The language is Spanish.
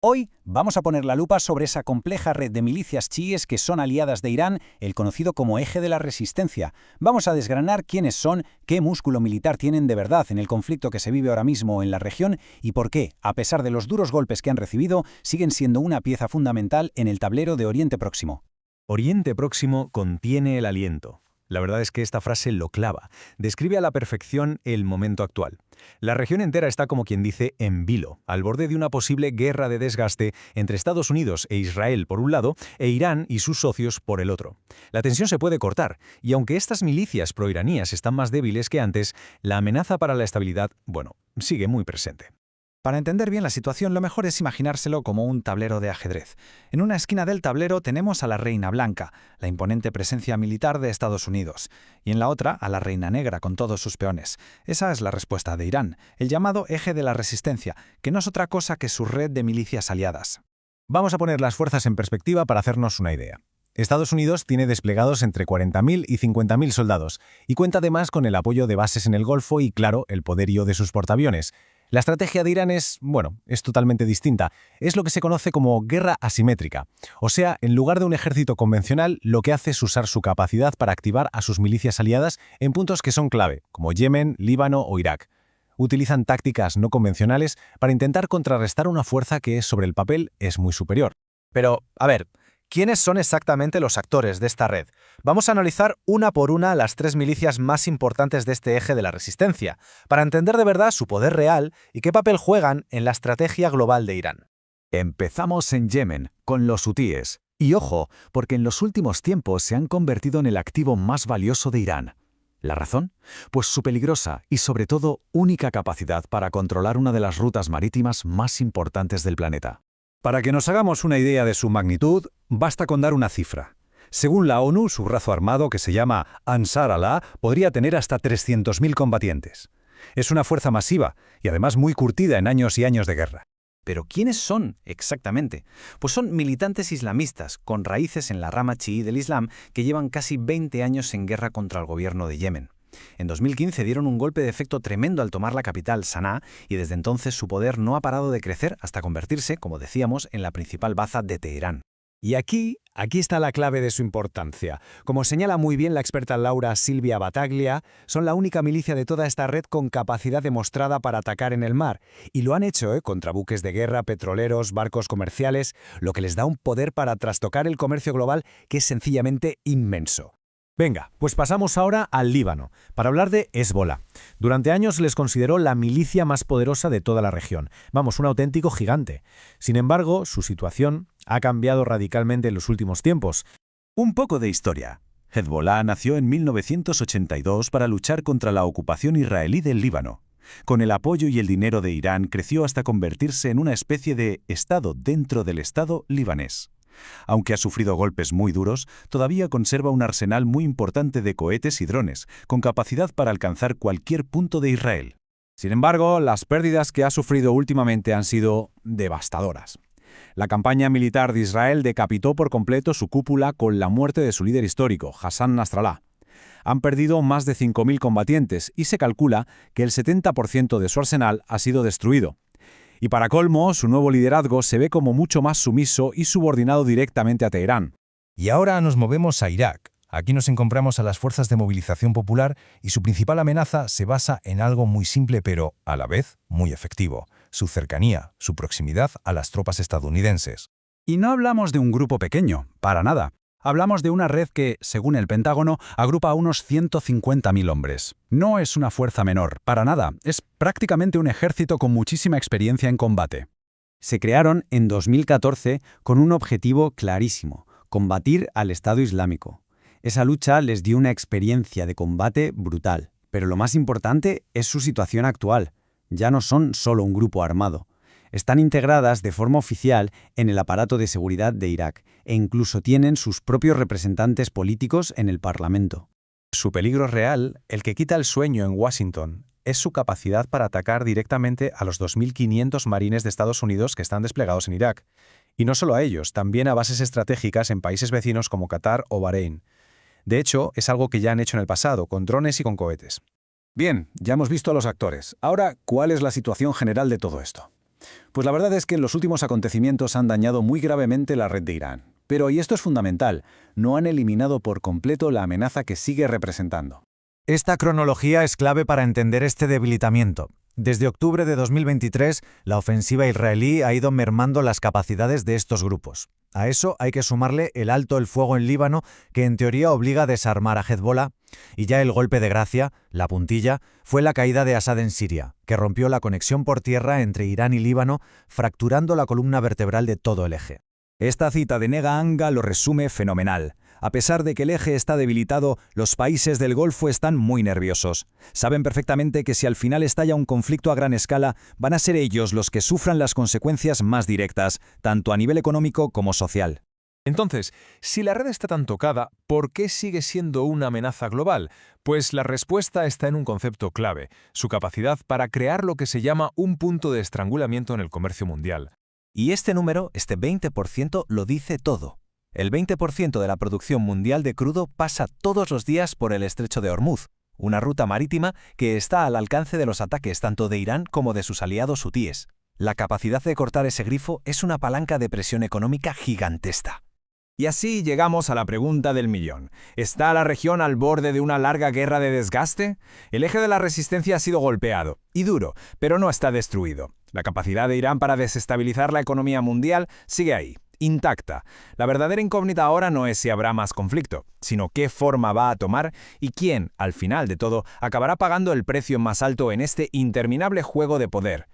Hoy vamos a poner la lupa sobre esa compleja red de milicias chiíes que son aliadas de Irán, el conocido como Eje de la Resistencia. Vamos a desgranar quiénes son, qué músculo militar tienen de verdad en el conflicto que se vive ahora mismo en la región y por qué, a pesar de los duros golpes que han recibido, siguen siendo una pieza fundamental en el tablero de Oriente Próximo. Oriente Próximo contiene el aliento. La verdad es que esta frase lo clava. Describe a la perfección el momento actual. La región entera está, como quien dice, en vilo, al borde de una posible guerra de desgaste entre Estados Unidos e Israel por un lado e Irán y sus socios por el otro. La tensión se puede cortar, y aunque estas milicias proiraníes están más débiles que antes, la amenaza para la estabilidad, sigue muy presente. Para entender bien la situación, lo mejor es imaginárselo como un tablero de ajedrez. En una esquina del tablero tenemos a la Reina Blanca, la imponente presencia militar de Estados Unidos, y en la otra a la Reina Negra con todos sus peones. Esa es la respuesta de Irán, el llamado Eje de la Resistencia, que no es otra cosa que su red de milicias aliadas. Vamos a poner las fuerzas en perspectiva para hacernos una idea. Estados Unidos tiene desplegados entre 40.000 y 50.000 soldados, y cuenta además con el apoyo de bases en el Golfo y, claro, el poderío de sus portaaviones. La estrategia de Irán es totalmente distinta. Es lo que se conoce como guerra asimétrica. O sea, en lugar de un ejército convencional, lo que hace es usar su capacidad para activar a sus milicias aliadas en puntos que son clave, como Yemen, Líbano o Irak. Utilizan tácticas no convencionales para intentar contrarrestar una fuerza que, sobre el papel, es muy superior. Pero, a ver, ¿quiénes son exactamente los actores de esta red? Vamos a analizar una por una las tres milicias más importantes de este eje de la resistencia, para entender de verdad su poder real y qué papel juegan en la estrategia global de Irán. Empezamos en Yemen, con los hutíes. Y ojo, porque en los últimos tiempos se han convertido en el activo más valioso de Irán. ¿La razón? Pues su peligrosa y, sobre todo, única capacidad para controlar una de las rutas marítimas más importantes del planeta. Para que nos hagamos una idea de su magnitud, basta con dar una cifra. Según la ONU, su brazo armado, que se llama Ansar Allah, podría tener hasta 300.000 combatientes. Es una fuerza masiva y además muy curtida en años y años de guerra. ¿Pero quiénes son exactamente? Pues son militantes islamistas, con raíces en la rama chií del Islam, que llevan casi 20 años en guerra contra el gobierno de Yemen. En 2015 dieron un golpe de efecto tremendo al tomar la capital, Saná, y desde entonces su poder no ha parado de crecer hasta convertirse, como decíamos, en la principal baza de Teherán. Y aquí está la clave de su importancia. Como señala muy bien la experta Laura Silvia Battaglia, son la única milicia de toda esta red con capacidad demostrada para atacar en el mar. Y lo han hecho contra buques de guerra, petroleros, barcos comerciales, lo que les da un poder para trastocar el comercio global que es sencillamente inmenso. Venga, pues pasamos ahora al Líbano, para hablar de Hezbolá. Durante años les consideró la milicia más poderosa de toda la región. Un auténtico gigante. Sin embargo, su situación ha cambiado radicalmente en los últimos tiempos. Un poco de historia. Hezbolá nació en 1982 para luchar contra la ocupación israelí del Líbano. Con el apoyo y el dinero de Irán creció hasta convertirse en una especie de Estado dentro del Estado libanés. Aunque ha sufrido golpes muy duros, todavía conserva un arsenal muy importante de cohetes y drones, con capacidad para alcanzar cualquier punto de Israel. Sin embargo, las pérdidas que ha sufrido últimamente han sido devastadoras. La campaña militar de Israel decapitó por completo su cúpula con la muerte de su líder histórico, Hassan Nasrallah. Han perdido más de 5.000 combatientes y se calcula que el 70% de su arsenal ha sido destruido. Y para colmo, su nuevo liderazgo se ve como mucho más sumiso y subordinado directamente a Teherán. Y ahora nos movemos a Irak. Aquí nos encontramos a las fuerzas de movilización popular y su principal amenaza se basa en algo muy simple pero, a la vez, muy efectivo: su cercanía, su proximidad a las tropas estadounidenses. Y no hablamos de un grupo pequeño, para nada. Hablamos de una red que, según el Pentágono, agrupa a unos 150.000 hombres. No es una fuerza menor, para nada. Es prácticamente un ejército con muchísima experiencia en combate. Se crearon en 2014 con un objetivo clarísimo: combatir al Estado Islámico. Esa lucha les dio una experiencia de combate brutal. Pero lo más importante es su situación actual. Ya no son solo un grupo armado. Están integradas de forma oficial en el aparato de seguridad de Irak e incluso tienen sus propios representantes políticos en el Parlamento. Su peligro real, el que quita el sueño en Washington, es su capacidad para atacar directamente a los 2.500 marines de Estados Unidos que están desplegados en Irak. Y no solo a ellos, también a bases estratégicas en países vecinos como Qatar o Bahrein. De hecho, es algo que ya han hecho en el pasado, con drones y con cohetes. Bien, ya hemos visto a los actores. Ahora, ¿cuál es la situación general de todo esto? Pues la verdad es que los últimos acontecimientos han dañado muy gravemente la red de Irán. Pero, y esto es fundamental, no han eliminado por completo la amenaza que sigue representando. Esta cronología es clave para entender este debilitamiento. Desde octubre de 2023, la ofensiva israelí ha ido mermando las capacidades de estos grupos. A eso hay que sumarle el alto el fuego en Líbano, que en teoría obliga a desarmar a Hezbollah, y ya el golpe de gracia, la puntilla, fue la caída de Assad en Siria, que rompió la conexión por tierra entre Irán y Líbano, fracturando la columna vertebral de todo el eje. Esta cita de Nega Anga lo resume fenomenal. A pesar de que el eje está debilitado, los países del Golfo están muy nerviosos. Saben perfectamente que si al final estalla un conflicto a gran escala, van a ser ellos los que sufran las consecuencias más directas, tanto a nivel económico como social. Entonces, si la red está tan tocada, ¿por qué sigue siendo una amenaza global? Pues la respuesta está en un concepto clave, su capacidad para crear lo que se llama un punto de estrangulamiento en el comercio mundial. Y este número, este 20%, lo dice todo. El 20% de la producción mundial de crudo pasa todos los días por el estrecho de Hormuz, una ruta marítima que está al alcance de los ataques tanto de Irán como de sus aliados hutíes. La capacidad de cortar ese grifo es una palanca de presión económica gigantesca. Y así llegamos a la pregunta del millón. ¿Está la región al borde de una larga guerra de desgaste? El eje de la resistencia ha sido golpeado, y duro, pero no está destruido. La capacidad de Irán para desestabilizar la economía mundial sigue ahí, intacta. La verdadera incógnita ahora no es si habrá más conflicto, sino qué forma va a tomar y quién, al final de todo, acabará pagando el precio más alto en este interminable juego de poder.